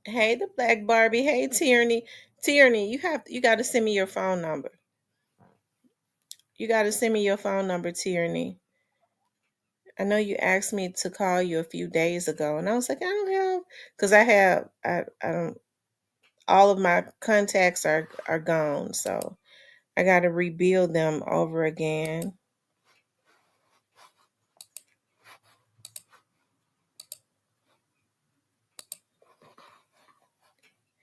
Hey, the Black Barbie. Hey, Tierney. Tierney, you got to send me your phone number. You got to send me your phone number, Tierney. I know you asked me to call you a few days ago, and I was like, I don't have, because I don't. All of my contacts are gone, so I got to rebuild them over again.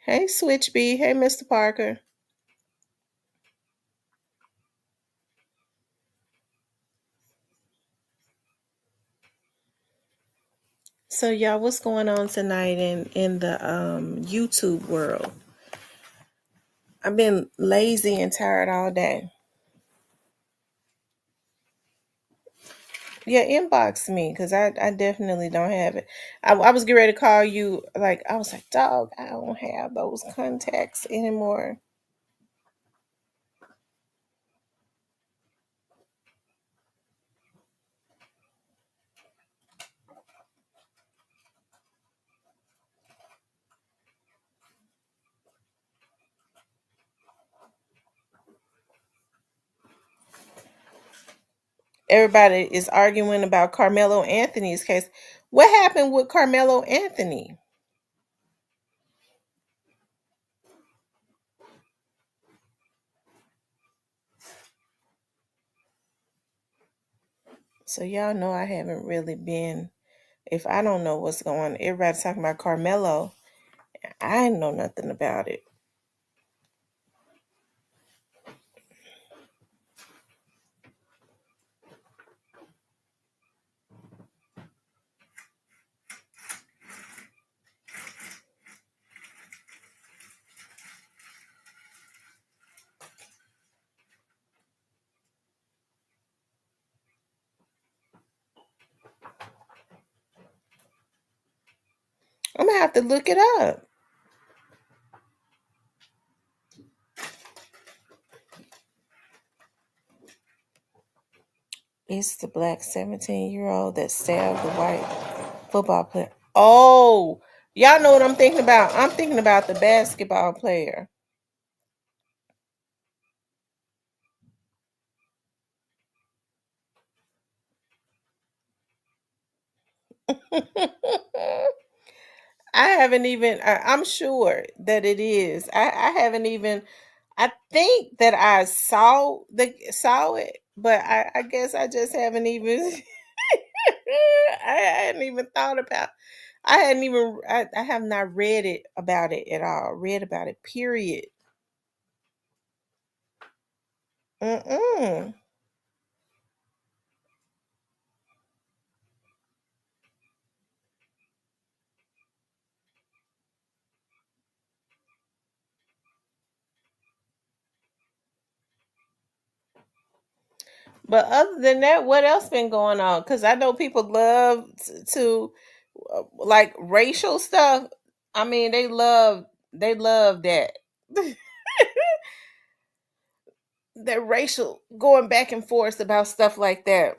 Hey, Switch B. Hey, Mr. Parker. So, y'all, what's going on tonight in the YouTube world? I've been lazy and tired all day. Yeah, inbox me because I definitely don't have it. I was getting ready to call you. Like I was like, dog, I don't have those contacts anymore. Everybody is arguing about Carmelo Anthony's case. What happened with Carmelo Anthony? So y'all know I haven't really been. If I don't know what's going on, everybody's talking about Carmelo. I know nothing about it. I'm gonna have to look it up. It's the black 17-year-old that stabbed the white football player. Oh, y'all know what I'm thinking about. I'm thinking about the basketball player. I haven't even, I'm sure that it is. I haven't even, I think that I saw it, but I guess I just haven't even, I hadn't even thought about, I hadn't even, I have not read it about it at all. Read about it, period. Mm-mm. But other than that, what else been going on? Because I know people love to like racial stuff. I mean, they love that. That racial going back and forth about stuff like that.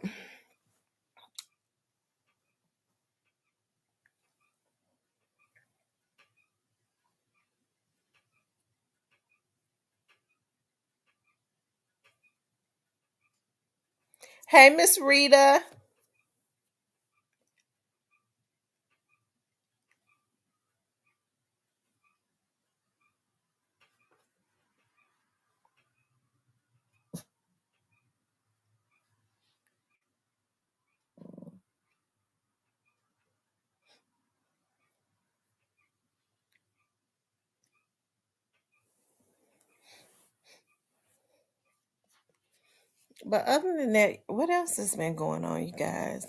Hey, Miss Rita. But other than that, what else has been going on, you guys?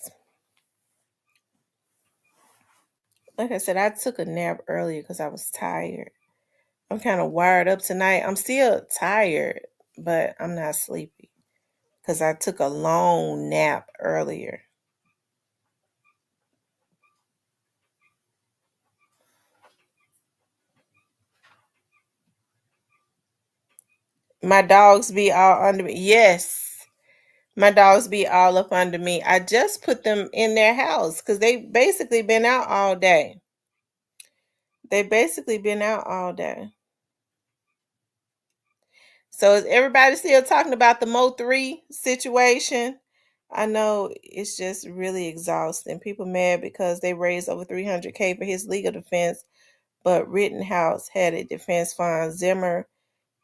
Like I said, I took a nap earlier because I was tired. I'm kind of wired up tonight. I'm still tired, but I'm not sleepy because I took a long nap earlier. My dogs be all under me. Yes. My dogs be all up under me. I just put them in their house because they basically been out all day. They basically been out all day. So is everybody still talking about the Mo 3 situation? I know it's just really exhausting. People mad because they raised over 300K for his legal defense, but Rittenhouse had a defense fund. Zimmerman,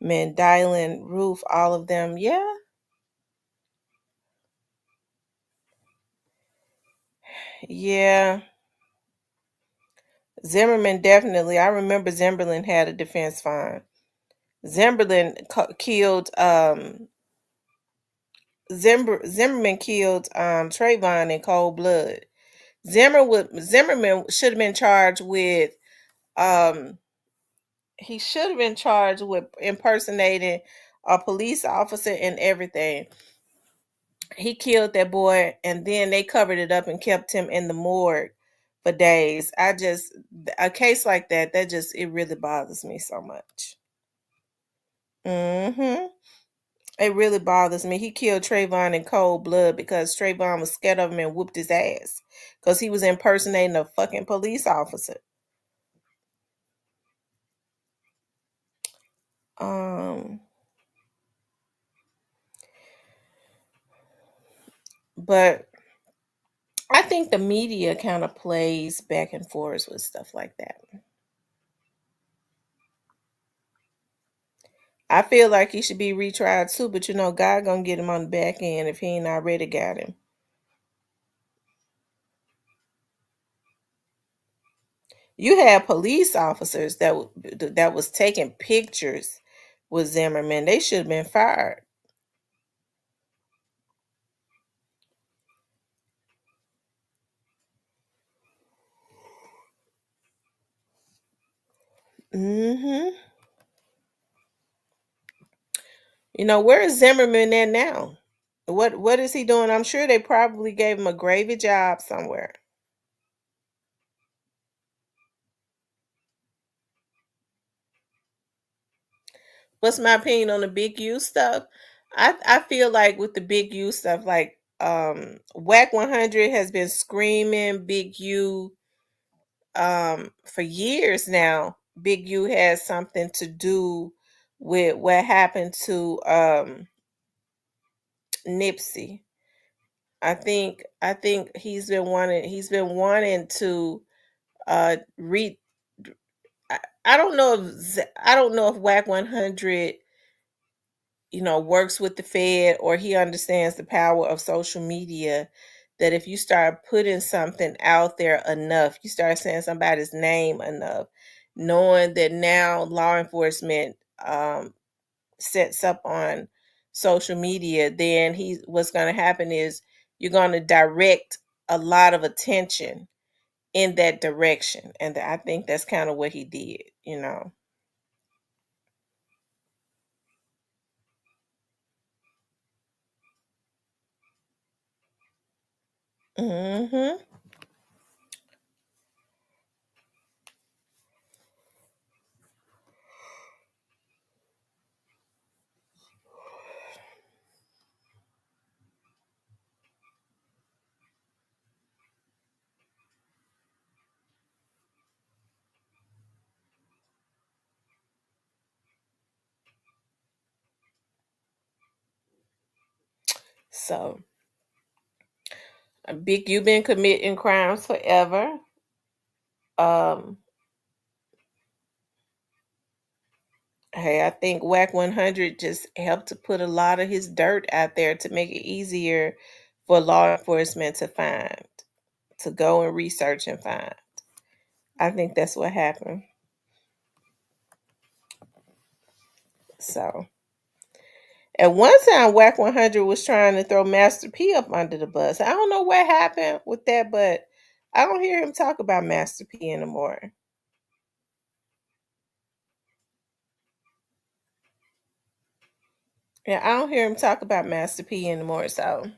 Dylan, Roof, all of them. Yeah. Yeah. Zimmerman definitely. I remember Zimmerman had a defense fund. Zimmerman killed Zimmerman killed Trayvon in cold blood. Zimmerman should have been charged with um he should have been charged with impersonating a police officer and everything. He killed that boy and then they covered it up and kept him in the morgue for days. A case like that just it really bothers me so much. Mhm. It really bothers me. He killed Trayvon in cold blood because Trayvon was scared of him and whooped his ass because he was impersonating a fucking police officer. Um, but I think the media kind of plays back and forth with stuff like that. I feel like he should be retried too, but God gonna get him on the back end if he ain't already got him. You had police officers that was taking pictures with Zimmerman. They should have been fired. Hmm. Where is Zimmerman at now? What is he doing? I'm sure they probably gave him a gravy job somewhere. What's my opinion on the big U stuff? I feel like with the big U stuff, like WAC 100 has been screaming Big U for years now. Big U has something to do with what happened to Nipsey. I think he's been wanting to read. I don't know if I don't know if WAC 100 works with the Fed or he understands the power of social media, that if you start putting something out there enough, you start saying somebody's name enough, knowing that now law enforcement sets up on social media, then what's going to happen is you're going to direct a lot of attention in that direction. And I think that's kind of what he did. Hmm. So Big, you been committing crimes forever. Um, hey, I think WAC 100 just helped to put a lot of his dirt out there to make it easier for law enforcement to go and research and find. I think that's what happened. So, at one time, WAC 100 was trying to throw Master P up under the bus. I don't know what happened with that, but I don't hear him talk about Master P anymore. Yeah, I don't hear him talk about Master P anymore. So,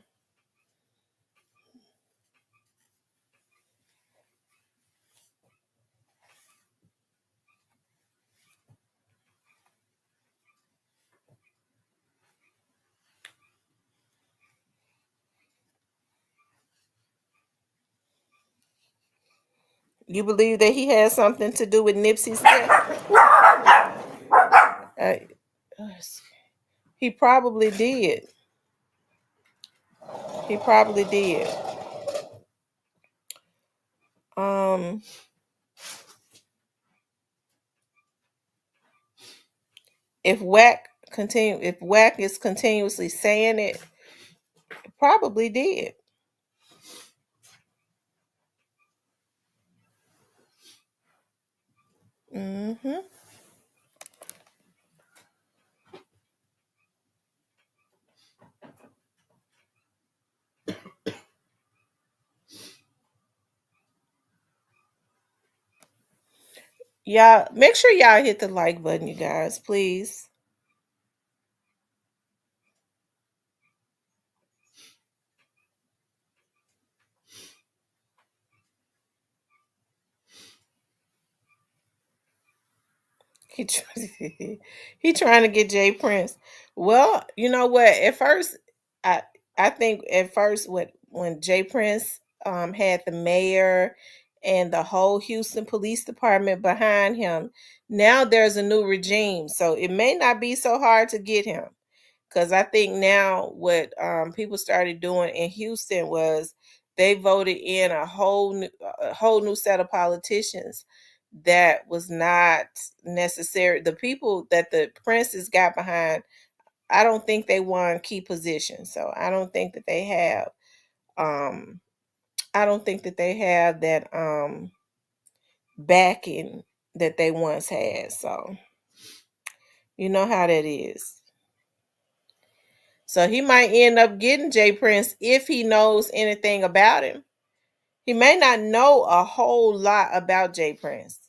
You believe that he has something to do with Nipsey's death? Uh, he probably did. He probably did. Um, if Wack is continuously saying it, probably did. Hmm. Y'all make sure y'all hit the like button, you guys, please. He he trying to get Jay Prince. Well, you know what? At first, I I think at first when Jay Prince had the mayor and the whole Houston Police Department behind him, now there's a new regime, so it may not be so hard to get him. Because I think now what people started doing in Houston was they voted in a whole new set of politicians that was not necessary. The people that the princes got behind, I don't think they won key positions. So I don't think that they have. Um, I don't think that they have that backing that they once had. So you know how that is. So he might end up getting Jay Prince if he knows anything about him. He may not know a whole lot about Jay Prince.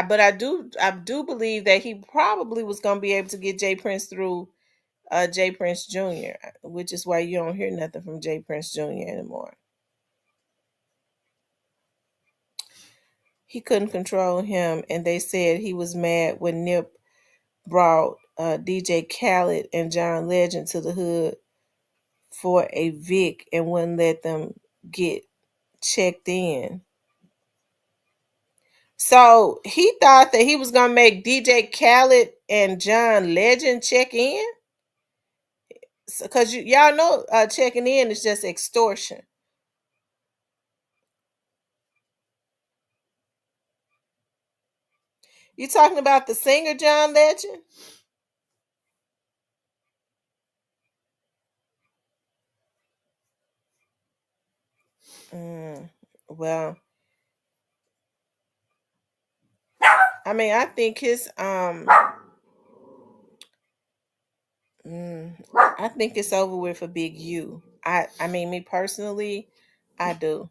But I do believe that he probably was going to be able to get Jay Prince through Jay Prince Jr., which is why you don't hear nothing from Jay Prince Jr. anymore. He couldn't control him, and they said he was mad when Nip brought DJ Khaled and John Legend to the hood for a Vic and wouldn't let them get checked in. So he thought that he was gonna make DJ Khaled and John Legend check in, because y'all know checking in is just extortion. You talking about the singer John Legend? Mm, well, I mean, I think his I think it's over with for Big U. I mean, me personally, I do.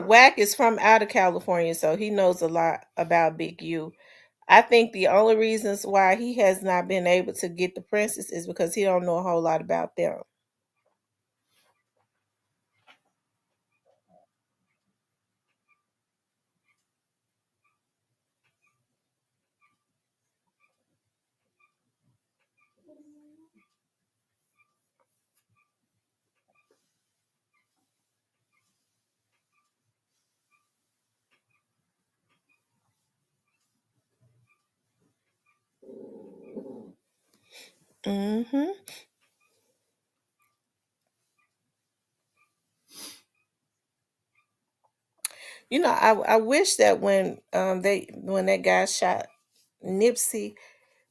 Wack is from out of California, so he knows a lot about Big U. I think the only reasons why he has not been able to get the princess is because he don't know a whole lot about them. Hmm. You know, I wish that when that guy shot Nipsey,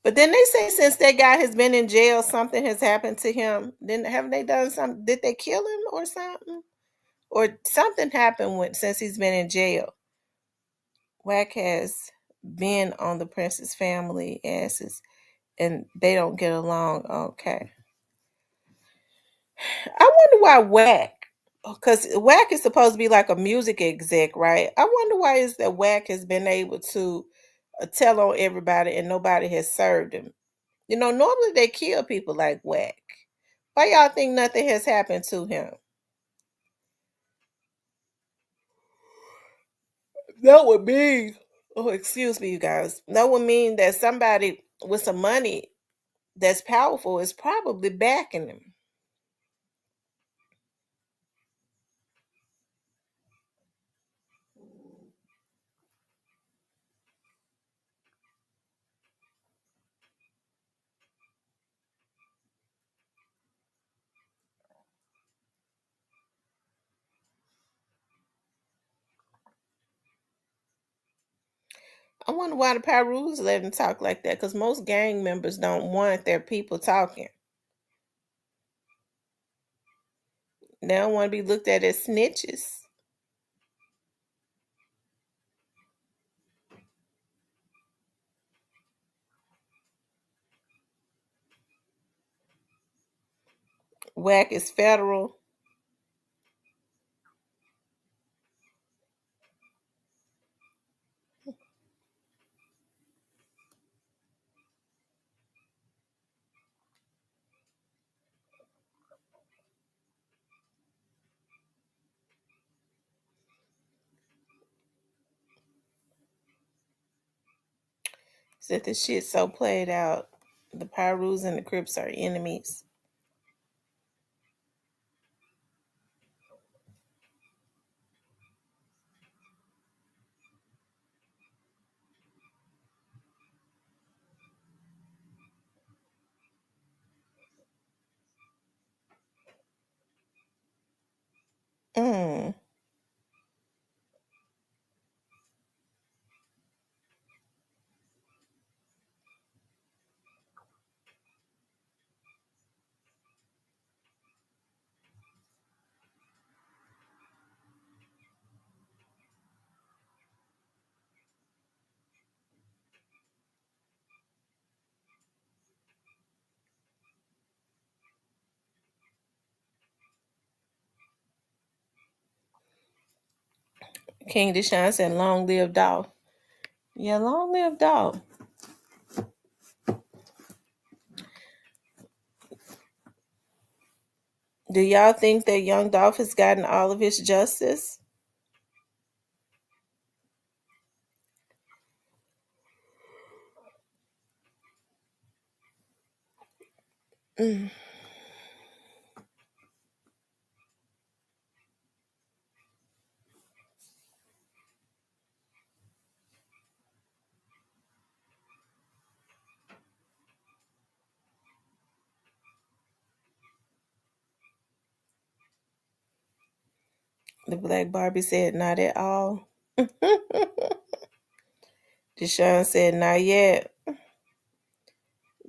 but then they say since that guy has been in jail, something has happened to him. Then haven't they done something? Did they kill him or something? Or something happened since he's been in jail. Wack has been on the Prince's family asses, and they don't get along. Okay, I wonder why Wack, because Wack is supposed to be like a music exec, right? I wonder why is that Wack has been able to tell on everybody and nobody has served him. You know, normally they kill people like Wack. Why y'all think nothing has happened to him? That would mean, oh, excuse me, you guys. That would mean that somebody with some money that's powerful is probably backing him. I wonder why the Pyrus let him talk like that, because most gang members don't want their people talking. They don't want to be looked at as snitches. Whack is federal. Said the shit so played out. The Pyrus and the Crips are enemies. Mm. King Deshaun said, "Long live Dolph." Yeah, long live Dolph. Do y'all think that young Dolph has gotten all of his justice? Mm. The Black Barbie said, "Not at all." Deshaun said, "Not yet."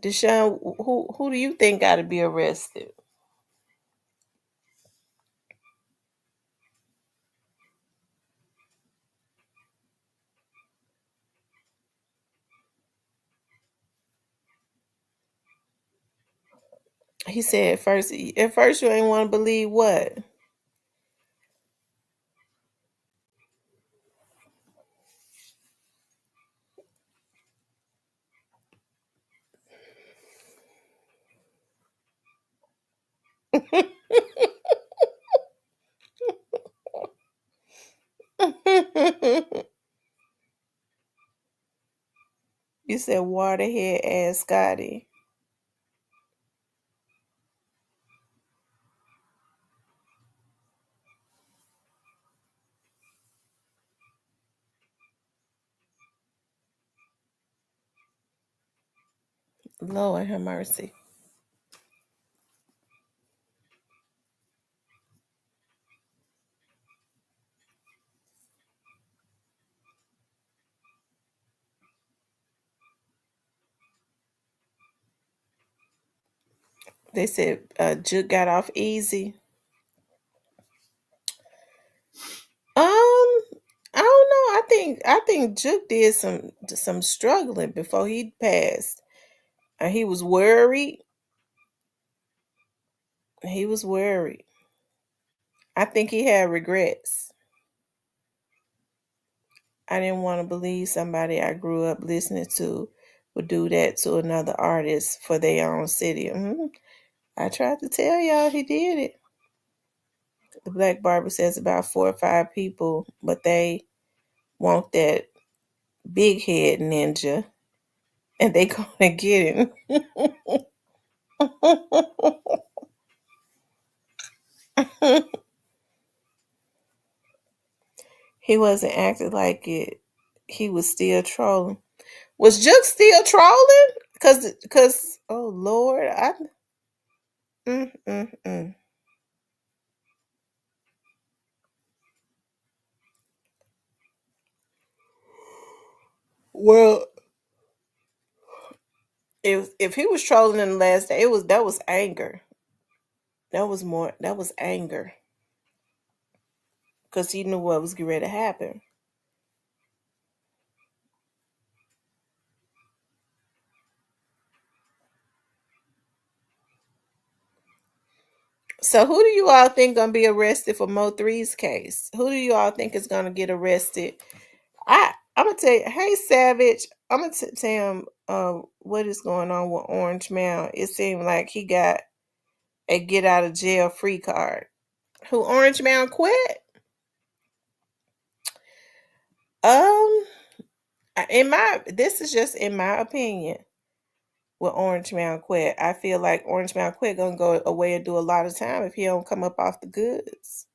Deshaun, who do you think got to be arrested? He said, "At first you ain't want to believe what." You said waterhead ass Scotty. Lord have mercy. They said Juke got off easy. I don't know. I think Juke did some struggling before he passed. He was worried. He was worried. I think he had regrets. I didn't want to believe somebody I grew up listening to would do that to another artist for their own city. I tried to tell y'all he did it. The Black Barber says about 4 or 5 people, but they want that big head ninja, and they gonna get him. He wasn't acting like it. He was still trolling. Was Juke still trolling? Cause oh Lord, I mm, mm, mm. Well, if he was trolling in the last day, that was anger. That was anger because he knew what was getting ready to happen. So who do you all think gonna be arrested for Mo3's case? Who do you all think is gonna get arrested? I'm gonna tell you, hey Savage, I'm gonna tell him what is going on with Orange Mound. It seemed like he got a get out of jail free card. Who Orange Mound quit? Um, in my this is just in my opinion. With Orange Mound quit, I feel like Orange Mound quit gonna go away and do a lot of time if he don't come up off the goods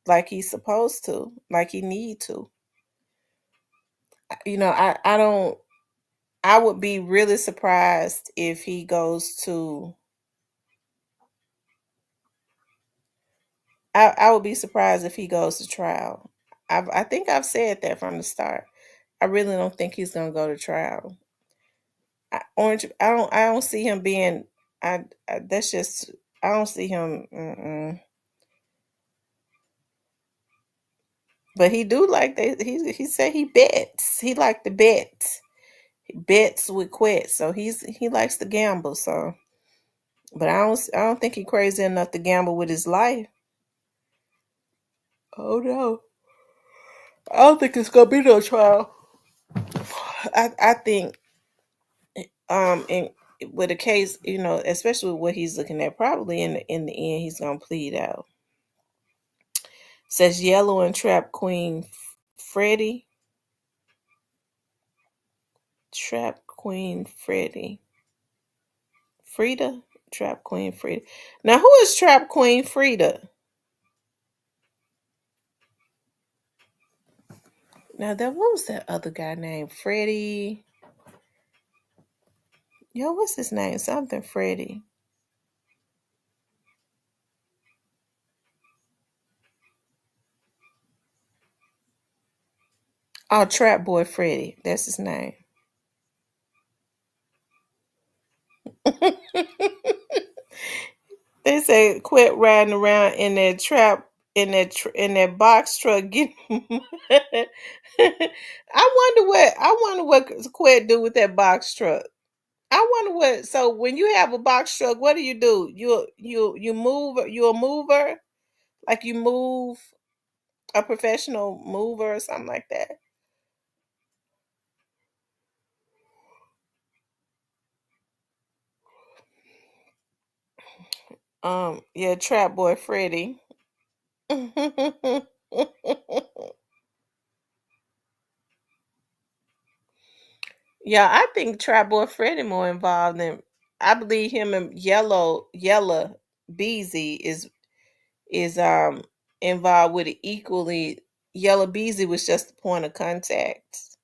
like he's supposed to, like he need to. I don't. I would be really surprised if he goes to. I would be surprised if he goes to trial. I think I've said that from the start. I really don't think he's gonna go to trial. Orange. I don't see him being. That's just. I don't see him. But he do like that. He said he bets. He like to bet. He bets with quit. So he likes to gamble. So, but I don't think he crazy enough to gamble with his life. Oh no, I don't think it's gonna be no trial. I think in with a case, especially with what he's looking at, probably in the end he's gonna plead out. Says Yellow and Trap Queen Freddie. Trap Queen Freddie. Frida? Trap Queen Frida. Now who is Trap Queen Frida? Now what was that other guy named? Freddie. Yo, what's his name? Something Freddie. Oh, Trap Boy Freddie. That's his name. They say quit riding around in that trap in that box truck. I wonder what Quit do with that box truck. I wonder what. So when you have a box truck, what do? You move. You a mover, like you move a professional mover or something like that. Yeah, Trap Boy Freddy. Yeah, I think Trap Boy Freddy more involved than I believe him and Yellow Beezy is involved with it equally. Yellow Beezy was just the point of contact.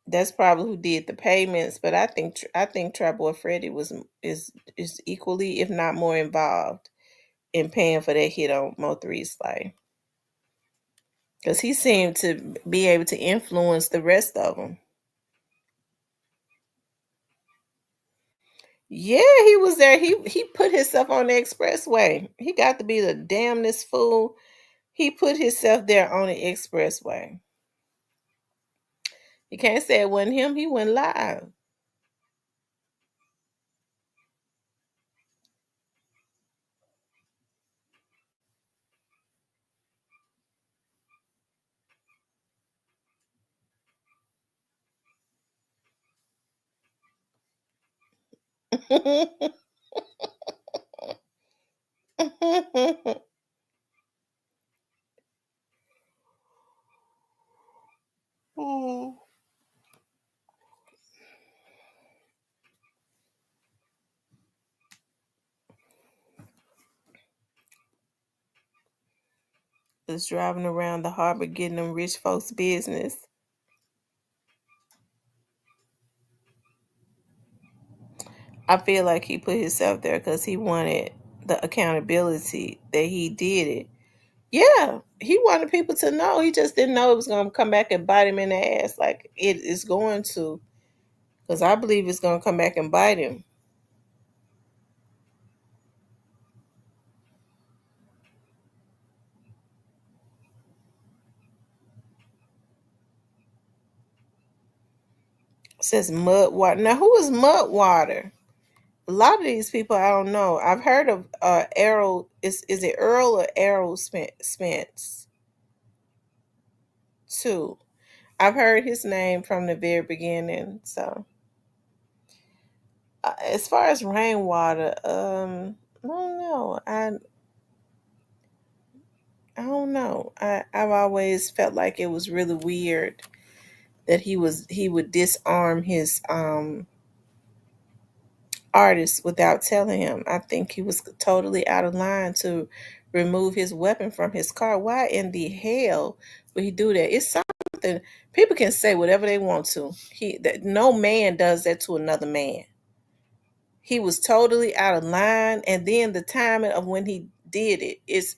That's probably who did the payments, but I think Trap Boy Freddy is equally, if not more, involved in paying for that hit on Mo3's life because he seemed to be able to influence the rest of them. Yeah, he was there. He put himself on the expressway. He got to be the damnedest fool. He put himself there on the expressway. You can't say it wasn't him. He went live. Just driving around the harbor getting them rich folks' business. I feel like he put himself there because he wanted the accountability that he did it. Yeah, he wanted people to know. He just didn't know it was going to come back and bite him in the ass like it is going to. Because I believe it's going to come back and bite him. It says Mudwater. Now, who is Mudwater? A lot of these people I don't know. I've heard of Errol. Is it Earl or Errol Spence? Too. I've heard his name from the very beginning. So, as far as Rainwater, I don't know. I don't know. I've always felt like it was really weird that he would disarm his artist without telling him. I think he was totally out of line to remove his weapon from his car. Why in the hell would he do that? It's something people can say whatever they want to. No man does that to another man. He was totally out of line, and then the timing of when he did it is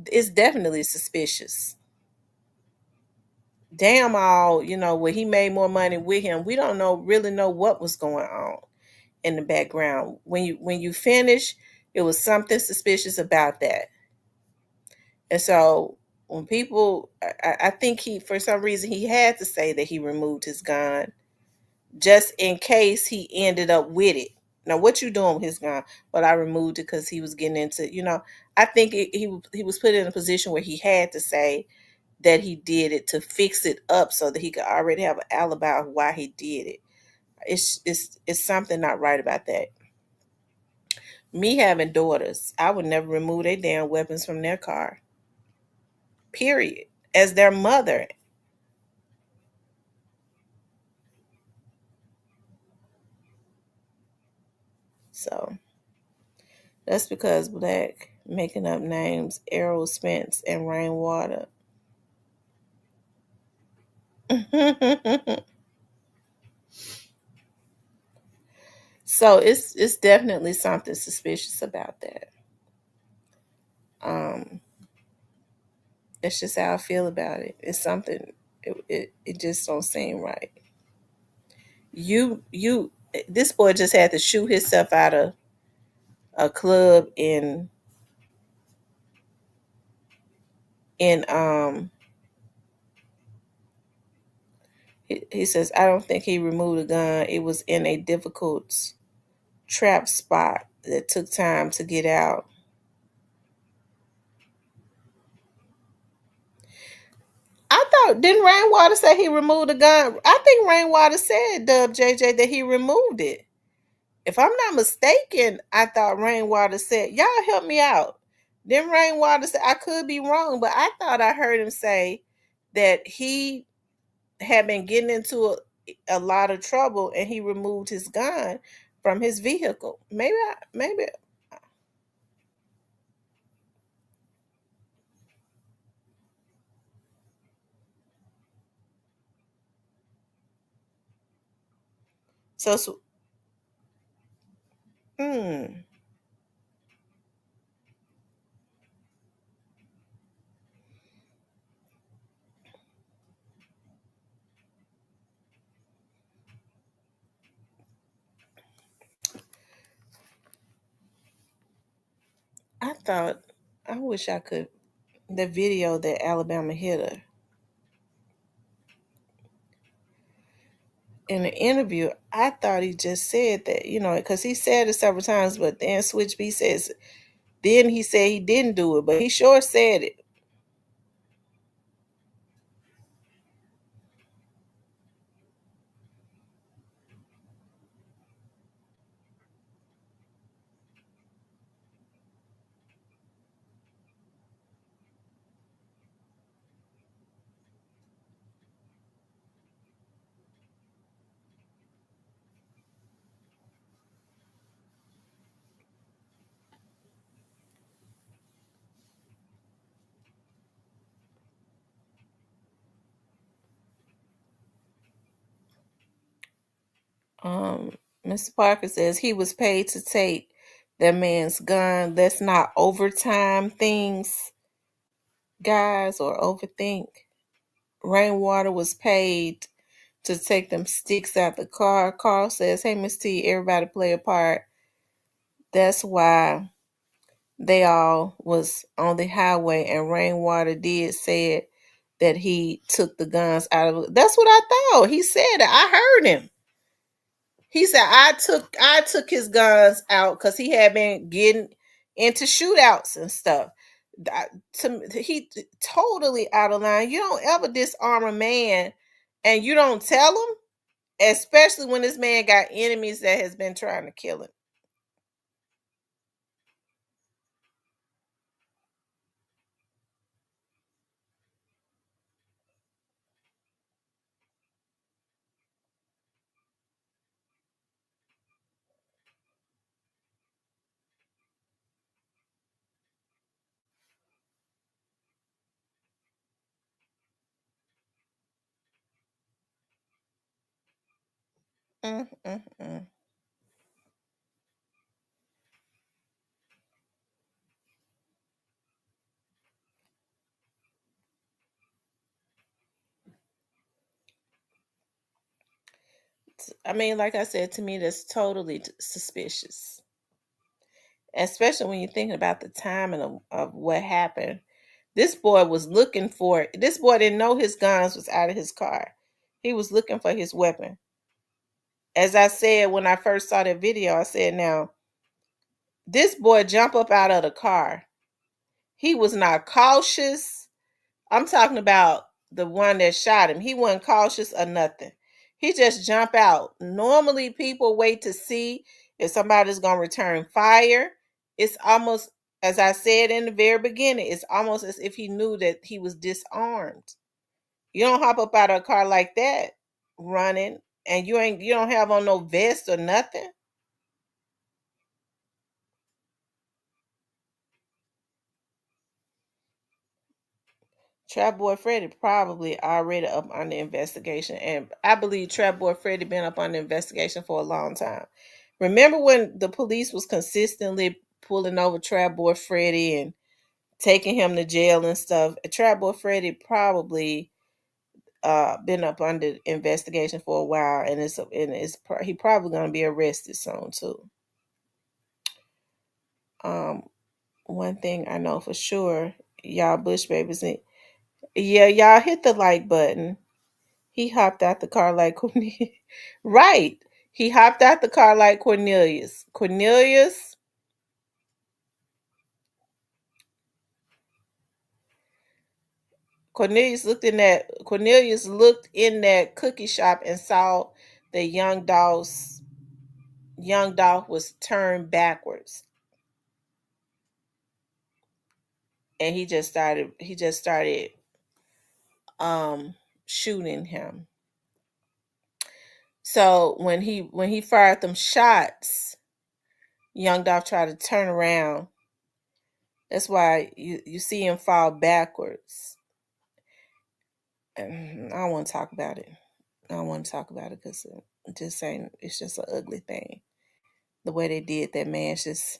it's definitely suspicious. Damn all, when he made more money with him, we don't really know what was going on in the background. When you finish, it was something suspicious about that. And so when people, I think he, for some reason, he had to say that he removed his gun just in case he ended up with it. Now, what you doing with his gun? But I removed it because he was getting into, I think he was put in a position where he had to say that he did it to fix it up so that he could already have an alibi of why he did it. It's something not right about that. Me having daughters, I would never remove their damn weapons from their car. Period. As their mother. So that's because Black making up names Errol Spence and Rainwater. So it's definitely something suspicious about that. Um, that's just how I feel about it. It's something it just don't seem right. You this boy just had to shoot himself out of a club in he says I don't think he removed a gun. It was in a difficult trap spot that took time to get out. I thought didn't Rainwater say he removed a gun? I think Rainwater said Dub JJ that he removed it. If I'm not mistaken, I thought Rainwater said, y'all help me out. Then Rainwater said, I could be wrong, but I thought I heard him say that he had been getting into a lot of trouble and he removed his gun from his vehicle. Maybe. So hmm, I thought, I wish I could, the video that Alabama hit her in the interview, I thought he just said that, because he said it several times, but then Switch B says, then he said he didn't do it, but he sure said it. Um, Mr. Parker says he was paid to take that man's gun. That's not overtime things. guys or overthink. Rainwater was paid to take them sticks out the car. Carl says, "Hey, Miss T, everybody play a part." That's why they all was on the highway, and Rainwater did said that he took the guns out of it. That's what I thought. He said it. I heard him. He said I took his guns out because he had been getting into shootouts and stuff. He totally out of line. You don't ever disarm a man, and you don't tell him, especially when this man got enemies that has been trying to kill him. Mm, mm, mm. I mean, like I said, to me, that's totally suspicious, especially when you're thinking about the timing of what happened. This boy was looking for it. This boy didn't know his guns was out of his car. He was looking for his weapon. As I said when I first saw that video, I said, now, this boy jumped up out of the car. He was not cautious. I'm talking about the one that shot him. He wasn't cautious or nothing. He just jumped out. Normally, people wait to see if somebody's going to return fire. It's almost, as I said in the very beginning, it's almost as if he knew that he was disarmed. You don't hop up out of a car like that running, and you don't have on no vest or nothing. Trap Boy Freddy probably already up on the investigation, and I believe Trap Boy Freddy been up on the investigation for a long time. Remember when the police was consistently pulling over Trap Boy Freddy and taking him to jail and stuff? Trap Boy Freddy probably been up under investigation for a while, and he probably gonna be arrested soon too. Um, One thing I know for sure, y'all Bush babies, yeah, y'all hit the like button. He hopped out the car like Cornelius. Right. He hopped out the car like Cornelius. Cornelius looked in that cookie shop and saw the young dog was turned backwards. And he just started um shooting him. So when he fired them shots, Young Dolph tried to turn around. That's why you see him fall backwards. And I don't want to talk about it. I don't want to talk about it because it's just an ugly thing. The way they did that man's just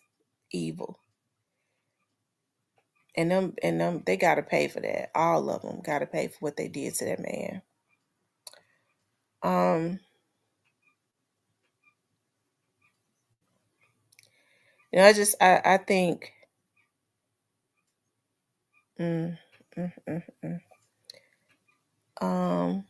evil. And them they gotta pay for that. All of them gotta pay for what they did to that man. Um, I think mm, mm, mm, mm. Um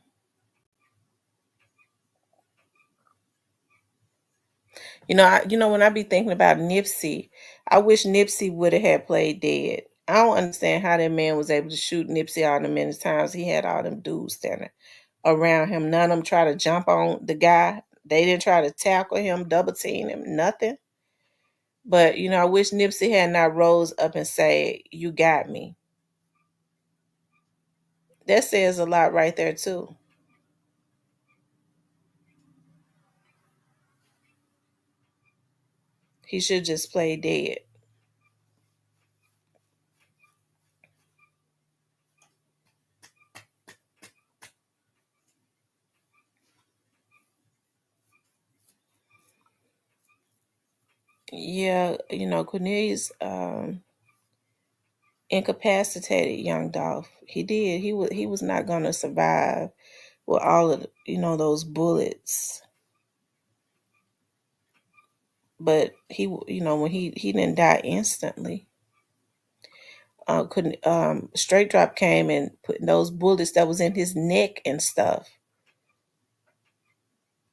when I be thinking about Nipsey, I wish Nipsey would have had played dead. I don't understand how that man was able to shoot Nipsey all the many times he had all them dudes standing around him. None of them try to jump on the guy. They didn't try to tackle him, double team him, nothing. But I wish Nipsey had not rose up and say, "You got me." That says a lot right there too. He should just play dead. Yeah, Cornelius. incapacitated young Dolph. He did. He was not gonna survive with all of those bullets. But when he didn't die instantly. Couldn't Straight Drop came and put those bullets that was in his neck and stuff.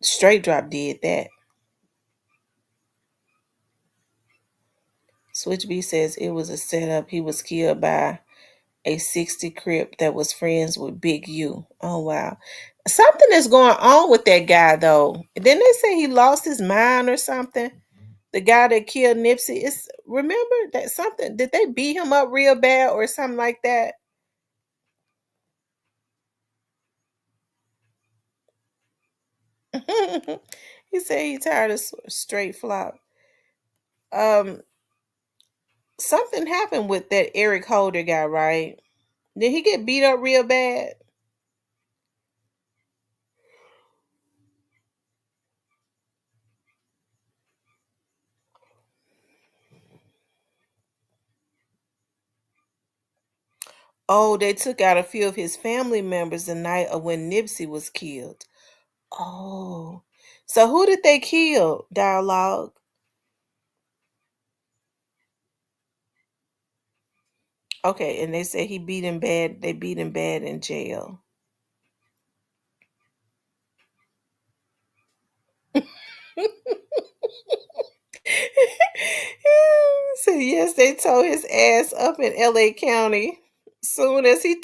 Straight Drop did that. Switch B says it was a setup. He was killed by a 60 Crip that was friends with Big U. Oh wow. Something is going on with that guy though. Didn't they say he lost his mind or something? The guy that killed Nipsey. Remember that something, did they beat him up real bad or something like that? He said he tired of straight flop. Um Something happened with that Eric Holder guy, right? Did he get beat up real bad? Oh, they took out a few of his family members the night of when Nipsey was killed. Oh. So who did they kill? Dialogue. Okay, and they said he beat him bad. They beat him bad in jail. So yes, they tore his ass up in LA County soon as he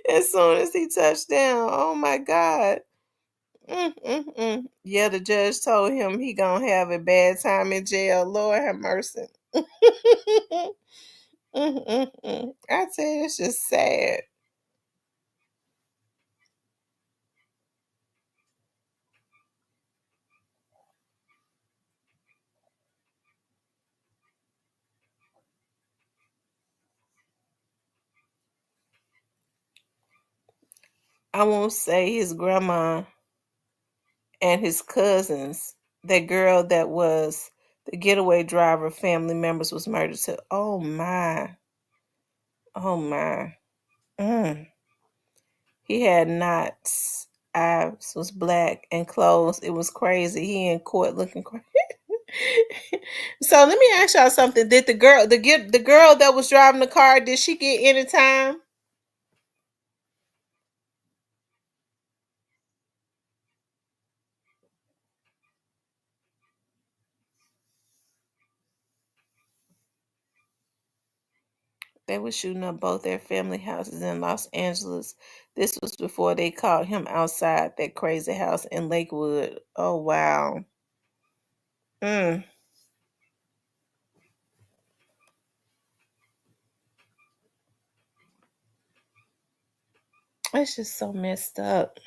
as soon as he touched down. Oh my God. Yeah, the judge told him he gonna have a bad time in jail. Lord have mercy. I tell you, it's just sad. I won't say his grandma and his cousins. That girl that was the getaway driver family members was murdered too. Oh my. Oh my. Mm. He had knots. Eyes was black and clothes. It was crazy. He in court looking crazy. So let me ask y'all something. Did the girl that was driving the car, did she get any time? They were shooting up both their family houses in Los Angeles. This was before they caught him outside that crazy house in Lakewood. Oh wow. Mm, it's just so messed up.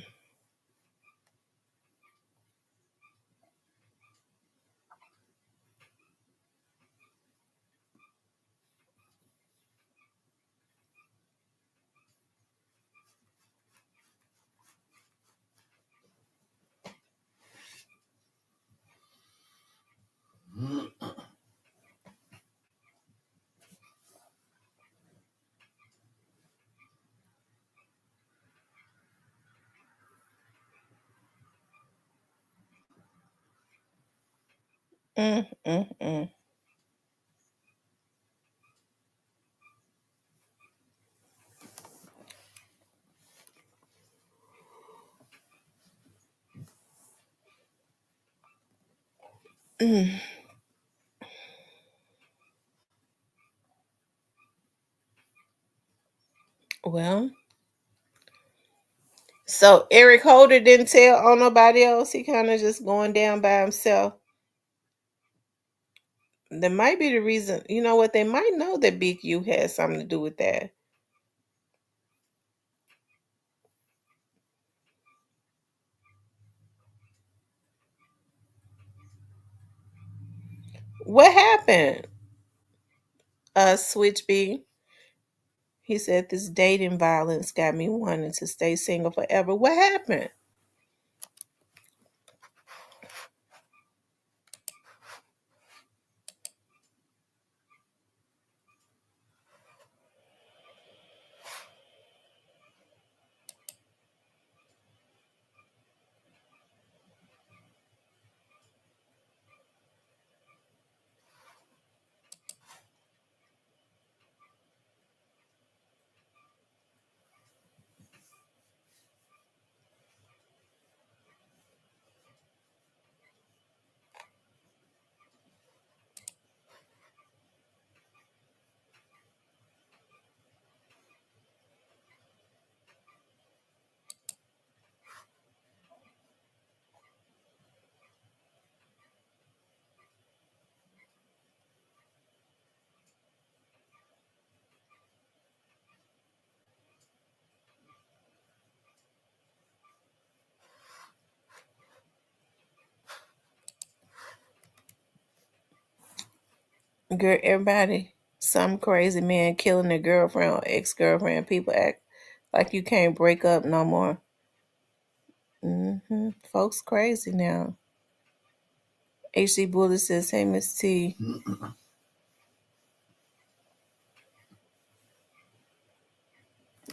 Mm, mm, mm. Mm. Well, so Eric Holder didn't tell on nobody else. He kind of just going down by himself. That might be the reason. You know what? They might know that Big U had something to do with that. What happened? Switch B. He said this dating violence got me wanting to stay single forever. What happened? Girl, everybody, some crazy man killing their girlfriend or ex-girlfriend. People act like you can't break up no more. Folks crazy now. HC Bullet says, hey, Miss T.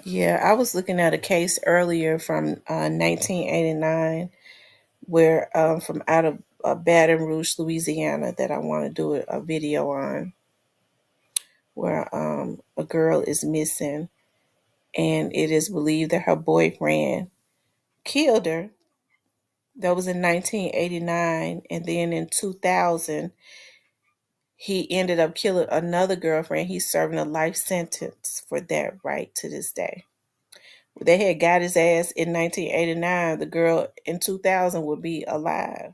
Yeah, I was looking at a case earlier from 1989 where from out of Baton Rouge, Louisiana, that I want to do a video on, where a girl is missing, and it is believed that her boyfriend killed her. That was in 1989, and then in 2000, he ended up killing another girlfriend. He's serving a life sentence for that right to this day. They had got his ass in 1989. The girl in 2000 would be alive.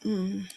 Mm.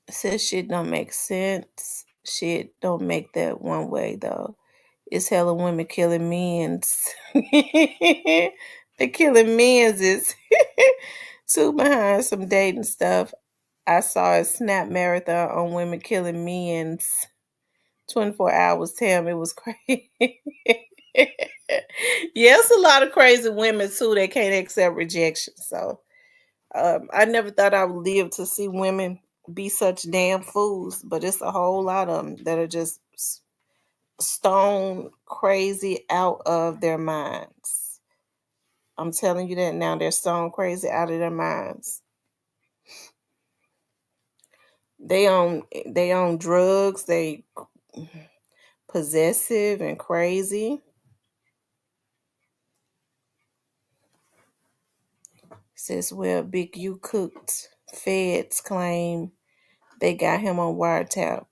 Says shit don't make sense. Shit don't make that one way though. It's hella women killing men's. The killing men's is too behind some dating stuff. I saw a snap marathon on women killing men's 24 hours. Damn, it was crazy. Yeah, it's a lot of crazy women too that can't accept rejection. So I never thought I would live to see women be such damn fools, but it's a whole lot of them that are just stone crazy out of their minds. I'm telling you that now. They're stone crazy out of their minds. They on drugs. They possessive and crazy. Says, well, Big U cooked. Feds claim they got him on wiretap.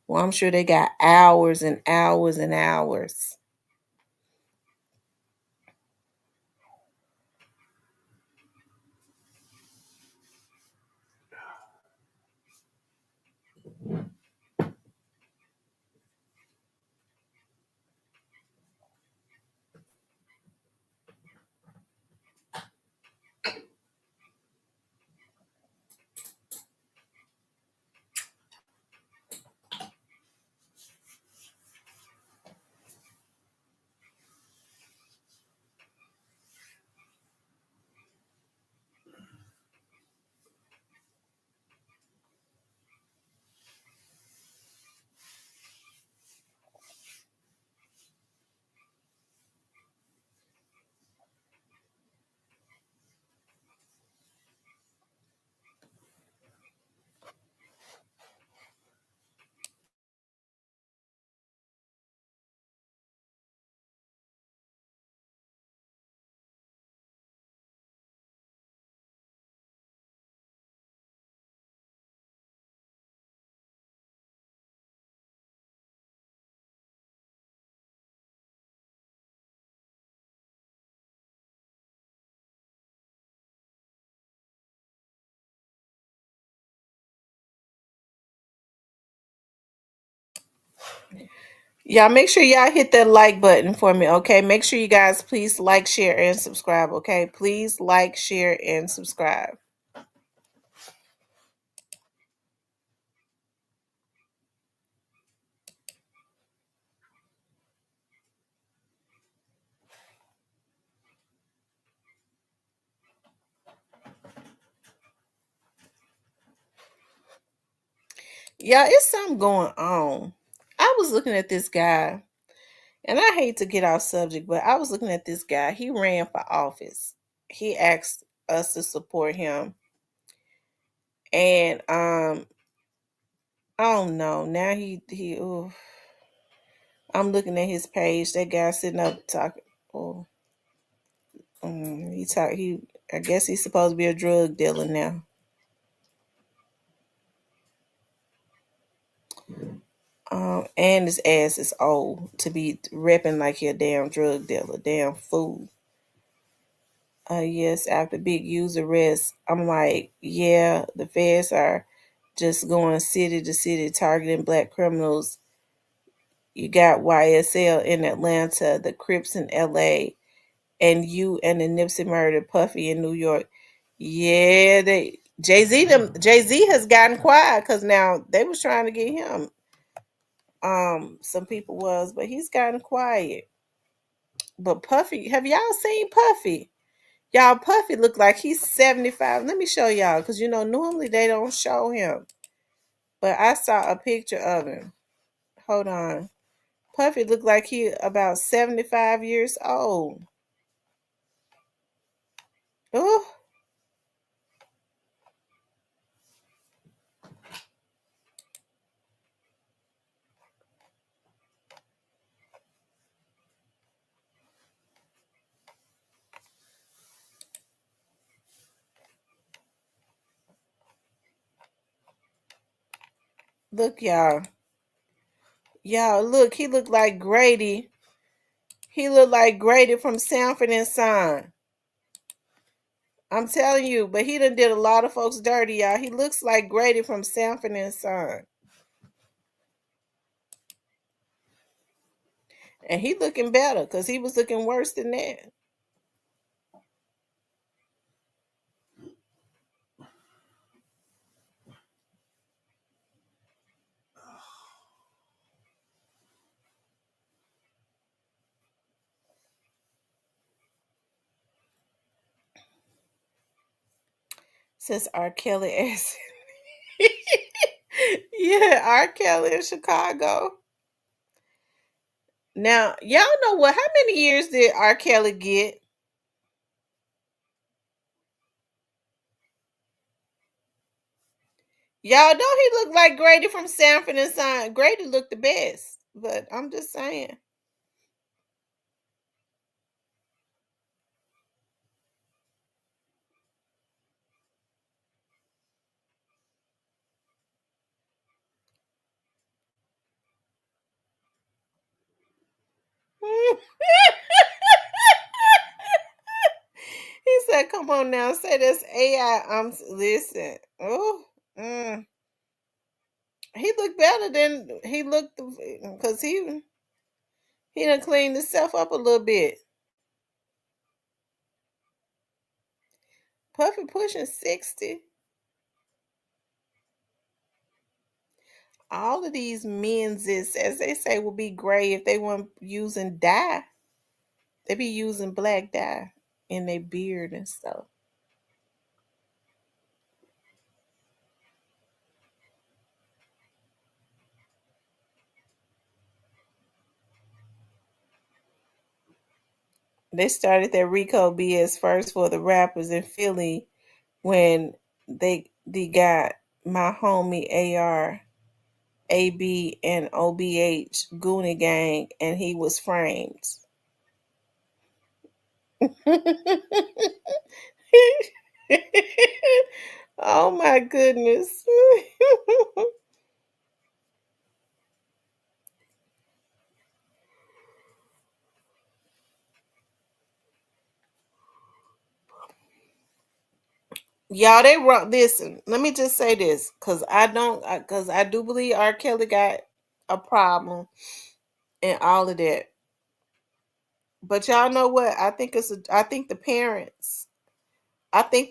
Well, I'm sure they got hours and hours and hours. Y'all make sure y'all hit that like button for me, okay? Make sure you guys please like, share, and subscribe, okay? Please like, share, and subscribe. Yeah, it's something going on. I was looking at this guy. And I hate to get off subject, but I was looking at this guy. He ran for office. He asked us to support him. And I don't know. Now he ooh, I'm looking at his page. That guy sitting up talking. Oh, he I guess he's supposed to be a drug dealer now. And his ass is old to be repping like he a damn drug dealer, damn fool. Yes, after Big U's arrest, I'm like, yeah, the feds are just going city to city targeting black criminals. You got YSL in Atlanta, the Crips in LA, and you and the Nipsey murder Puffy in New York. Yeah, they Jay Z has gotten quiet because now they was trying to get him. Some people was, but he's gotten quiet. But Puffy, have y'all seen Puffy? Y'all, Puffy look like he's 75. Let me show y'all, because normally they don't show him. But I saw a picture of him. Hold on. Puffy look like he about 75 years old. Oh, look, y'all. Y'all, look, he look like Grady. He look like Grady from Sanford and Son. I'm telling you, but he done did a lot of folks dirty, y'all. He looks like Grady from Sanford and Son. And he looking better because he was looking worse than that. Since R. Kelly asked. Yeah, R. Kelly in Chicago. Now, y'all know what? How many years did R. Kelly get? Y'all don't he look like Grady from Sanford and Son? Grady looked the best, but I'm just saying. He said, "Come on now, say this AI." I'm listen. Oh, he looked better than he looked because he done cleaned himself up a little bit. Puffy pushing 60. All of these menses, as they say, will be gray if they weren't using dye. They be using black dye in their beard and stuff. They started their Rico BS first for the rappers in Philly when they got my homie AR, AB, and OBH Goonie Gang, and he was framed. Oh my goodness. Y'all, they wrong. Listen, let me just say this, because I do believe R. Kelly got a problem and all of that. But y'all know what? I think the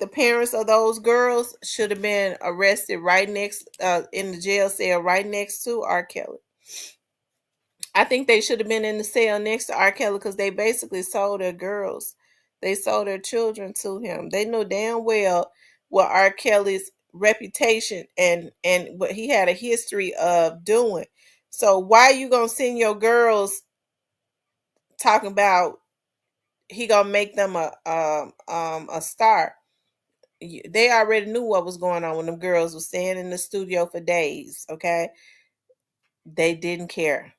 parents of those girls should have been arrested right next, in the jail cell right next to R. Kelly. I think they should have been in the cell next to R. Kelly because they basically sold their girls. They sold their children to him. They know damn well what R. Kelly's reputation and what he had a history of doing. So why you gonna send your girls talking about he gonna make them a star. They already knew what was going on when them girls were staying in the studio for days. Okay, they didn't care.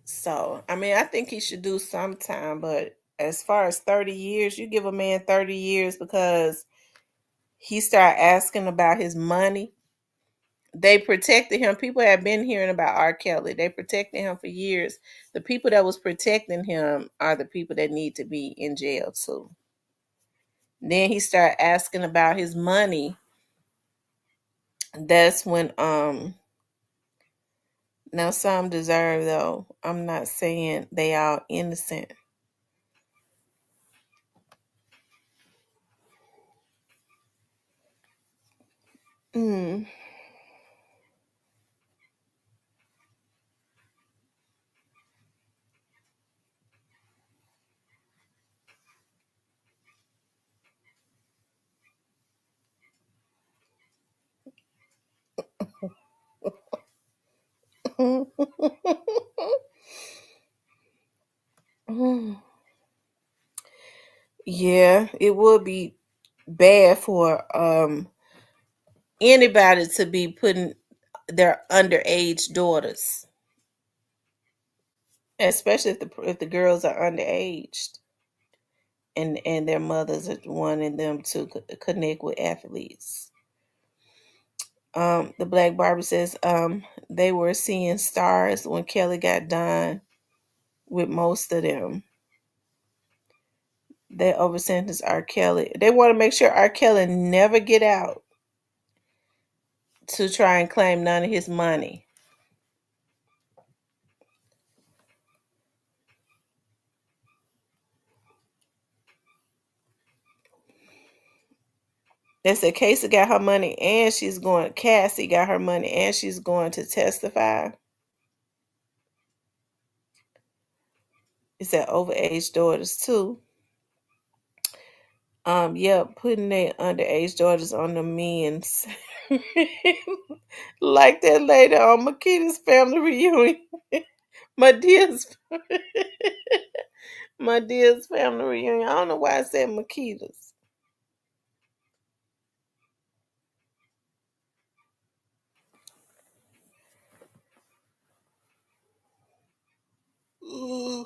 So I mean, I think he should do some time, but as far as 30 years, you give a man 30 years because he started asking about his money. They protected him. People have been hearing about R. Kelly. They protected him for years. The people that was protecting him are the people that need to be in jail too. Then he started asking about his money. That's when now some deserve though. I'm not saying they all innocent. Mm. Yeah, it would be bad for anybody to be putting their underage daughters, especially if the girls are underage and their mothers are wanting them to connect with athletes. The Black Barber says they were seeing stars when Kelly got done with most of them. They oversentenced R. Kelly. They want to make sure R. Kelly never get out to try and claim none of his money. They said Casey got her money and she's going. Cassie got her money and she's going to testify. It said overage daughters too. Yeah, putting their underage daughters on the men's. Like that lady on Makita's family reunion. My dear's my dear's family reunion. I don't know why I said Makita's. Ooh.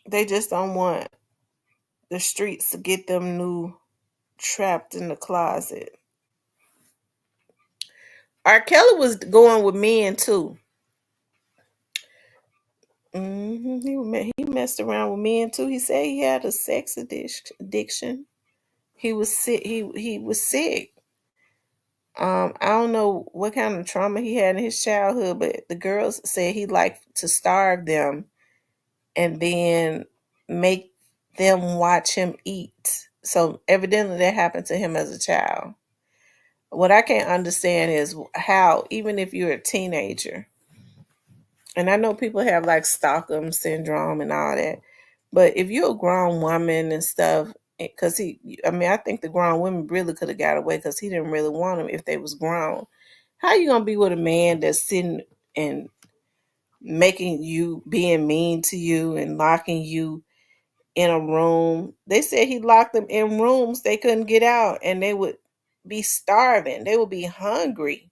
They just don't want the streets to get them new trapped in the closet. R. Kelly was going with men too. He messed around with men too. He said he had a sex addiction. He was sick. He was sick. I don't know what kind of trauma he had in his childhood, but the girls said he liked to starve them and then make them watch him eat. So evidently that happened to him as a child. What I can't understand is how, even if you're a teenager, and I know people have like Stockholm syndrome and all that, but if you're a grown woman and stuff, because I mean, I think the grown women really could have got away because he didn't really want them if they was grown. How you gonna be with a man that's sitting and making you, being mean to you and locking you in a room? They said he locked them in rooms they couldn't get out, and they would be starving. They would be hungry.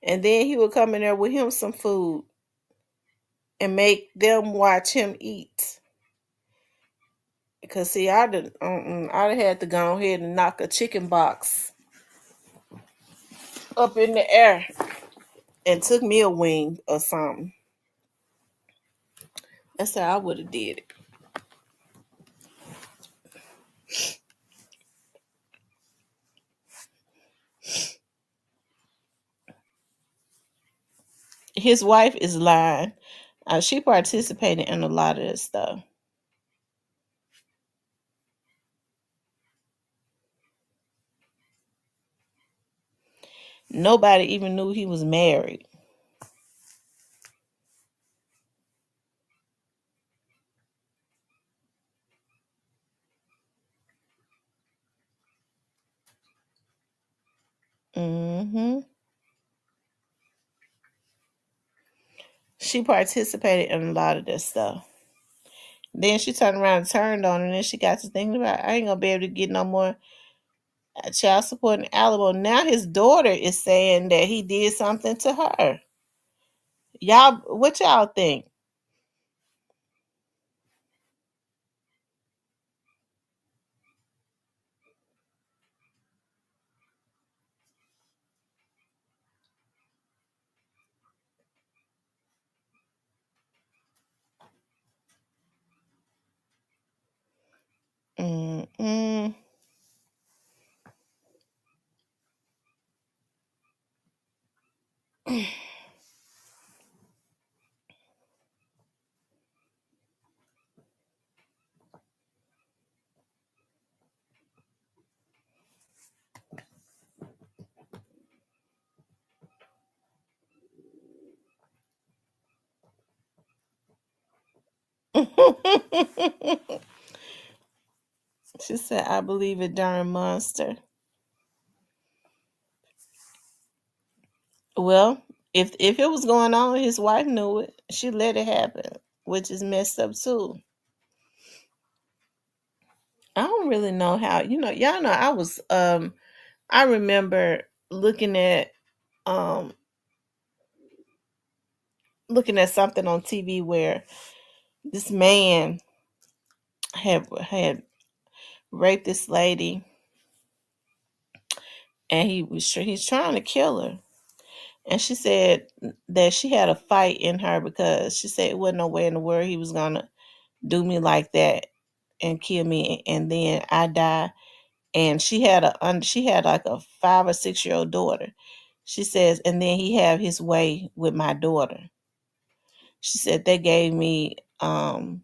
And then he would come in there with him some food and make them watch him eat. Because see, I'd had to go ahead and knock a chicken box up in the air and took me a wing or something. That's how I would have did it. His wife is lying. She participated in a lot of this stuff. Nobody even knew he was married. Mm-hmm. She participated in a lot of this stuff. Then she turned around and turned on her, and then she got to thinking about, I ain't gonna be able to get no more child support and alimony. Now his daughter is saying that he did something to her. Y'all, what y'all think? Mm-mm. She said, I believe it, darn monster. Well, if it was going on, his wife knew it. She let it happen, which is messed up too. I don't really know how. Y'all know I remember um looking at something on TV where this man had raped this lady, and he's trying to kill her. And she said that she had a fight in her because she said it wasn't no way in the world he was gonna do me like that and kill me and then I die. And she had like a 5 or 6 year old daughter. She says, and then he have his way with my daughter. She said they gave me a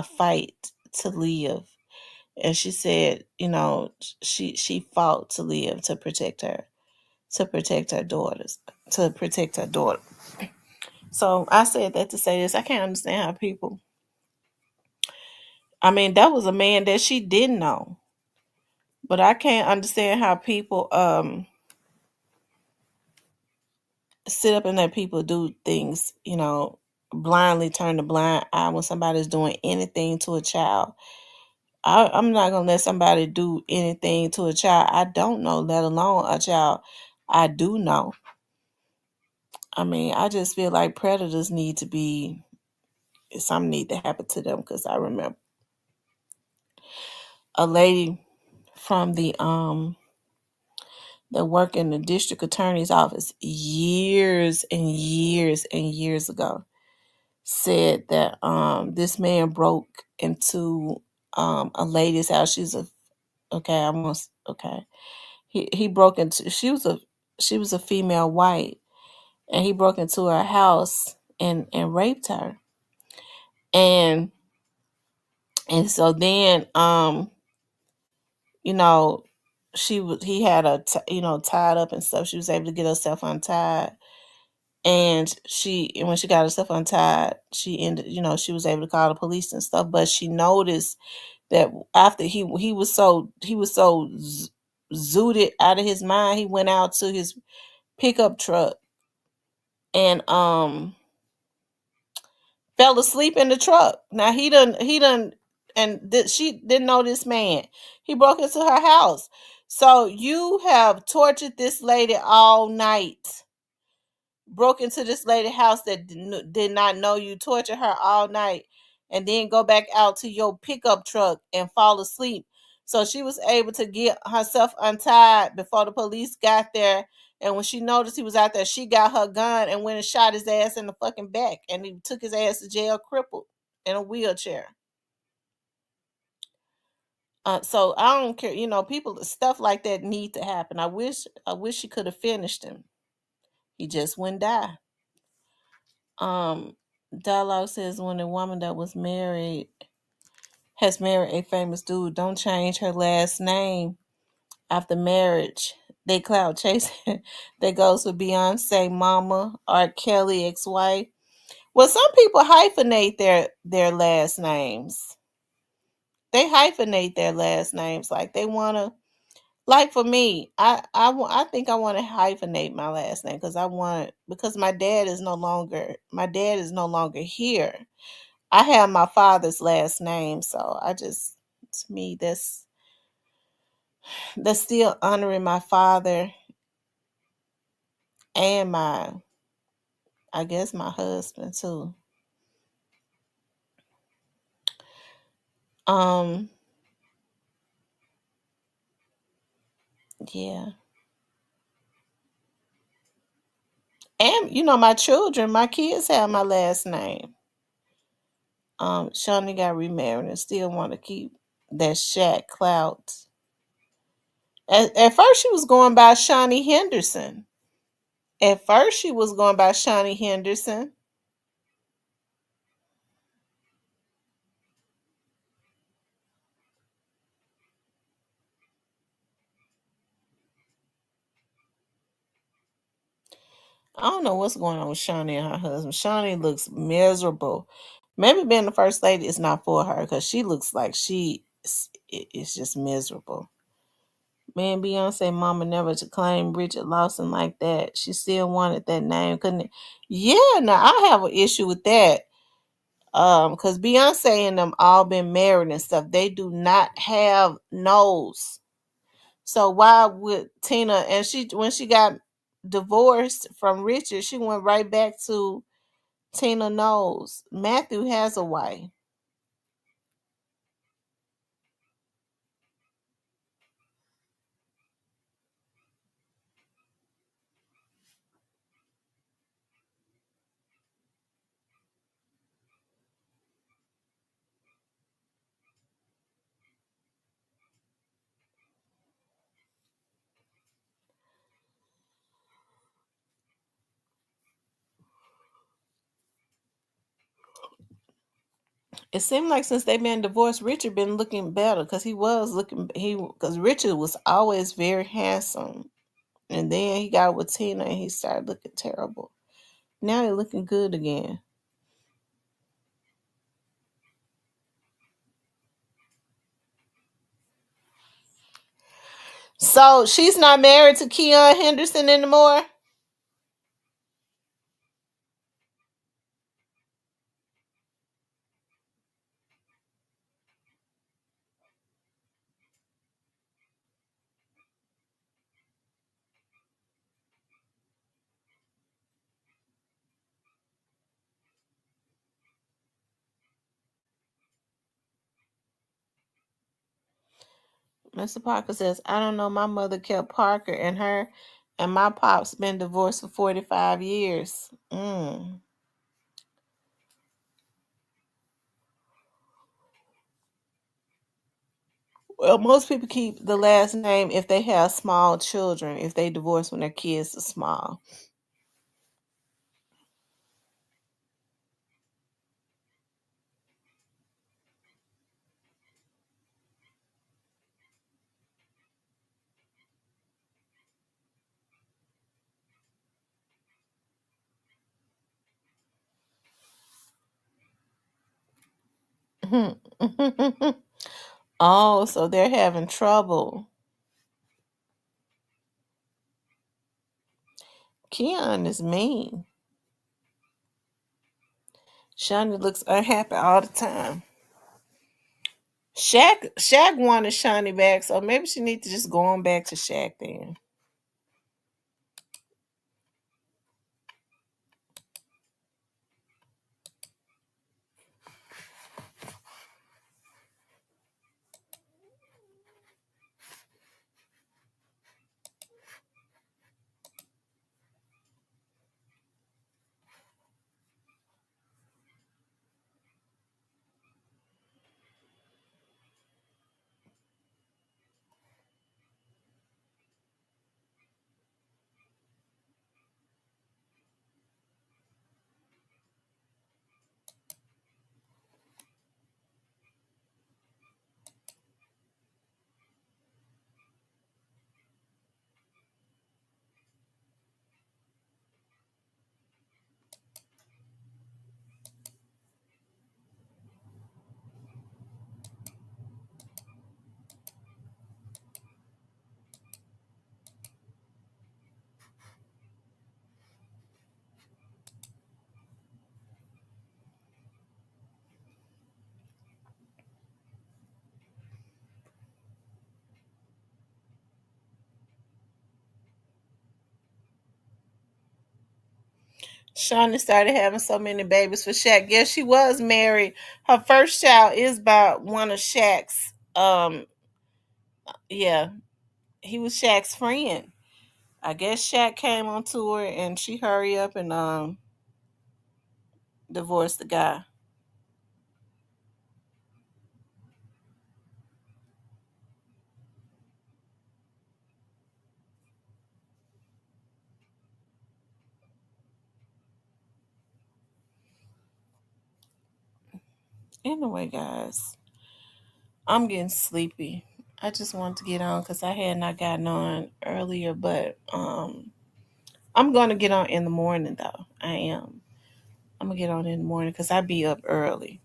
fight to live. And she said, she fought to live to protect her daughters, to protect her daughter. So I said that to say this. I can't understand how people. I mean, that was a man that she didn't know, but I can't understand how people sit up and let people do things. Blindly turn the blind eye when somebody's doing anything to a child. I'm not gonna let somebody do anything to a child I don't know, let alone a child I do know. I mean, I just feel like predators need to be something need to happen to them because I remember a lady from the that worked in the district attorney's office years and years and years ago said that this man broke into a lady's house. She's a okay, I almost okay. He broke into she was a female white, and he broke into her house and raped her. And so then you know he had her tied up and stuff. She was able to get herself untied. And when she got herself untied, she ended, she was able to call the police and stuff. But she noticed that after he was so zooted out of his mind, he went out to his pickup truck and fell asleep in the truck. Now he done, and she didn't know this man. He broke into her house. So you have tortured this lady all night, broke into this lady's house that did not know you, torture her all night, and then go back out to your pickup truck and fall asleep. So she was able to get herself untied before the police got there. And when she noticed he was out there, she got her gun and went and shot his ass in the fucking back. And he took his ass to jail crippled in a wheelchair. So I don't care. People, stuff like that need to happen. I wish she could have finished him. He just wouldn't die. Um, Dialogue says when a woman that was married has married a famous dude, don't change her last name after marriage. They clout chasing. That goes with Beyonce, Mama, R. Kelly, ex-wife. Well, some people hyphenate their last names. They hyphenate their last names like they wanna Like for me, I think I want to hyphenate my last name because because my dad is no longer here. I have my father's last name, so I just to me that's still honoring my father and my I guess my husband too. Um yeah. And my children, my kids have my last name. Shawnee got remarried and still want to keep that Shaq clout. At first she was going by Shawnee Henderson. At first she was going by Shawnee Henderson. I don't know what's going on with Shawnee and her husband. Shawnee looks miserable. Maybe being the first lady is not for her because she looks like is just miserable. Man, Beyonce mama never to claim Richard Lawson like that. She still wanted that name, couldn't it? Yeah, now I have an issue with that. Because Beyonce and them all been married and stuff. They do not have nose. So why would Tina and she when she got divorced from Richard, she went right back to Tina Knowles. Matthew has a wife. It seemed like since they've been divorced, Richard been looking better because because Richard was always very handsome, and then he got with Tina and he started looking terrible. Now he's looking good again. So she's not married to Keon Henderson anymore. Mr. Parker says, I don't know. My mother kept Parker and her, and my pop's been divorced for 45 years. Well, most people keep the last name if they have small children, if they divorce when their kids are small. Oh, so they're having trouble. Keon is mean. Shani looks unhappy all the time. Shaq wanted Shani back, so maybe she needs to just go on back to Shaq then. Shawnee started having so many babies for Shaq. Yes, she was married. Her first child is by one of Shaq's. Yeah, he was Shaq's friend. I guess Shaq came on tour and she hurry up and divorced the guy. Anyway, guys, I'm getting sleepy. I just wanted to get on because I had not gotten on earlier, but I'm gonna get on in the morning though. I am. I'm gonna get on in the morning because I be up early.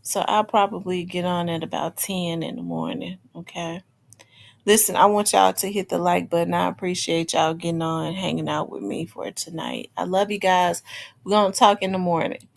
So I'll probably get on at about 10 in the morning. Okay. Listen, I want y'all to hit the like button. I appreciate y'all getting on, hanging out with me for tonight. I love you guys. We're gonna talk in the morning.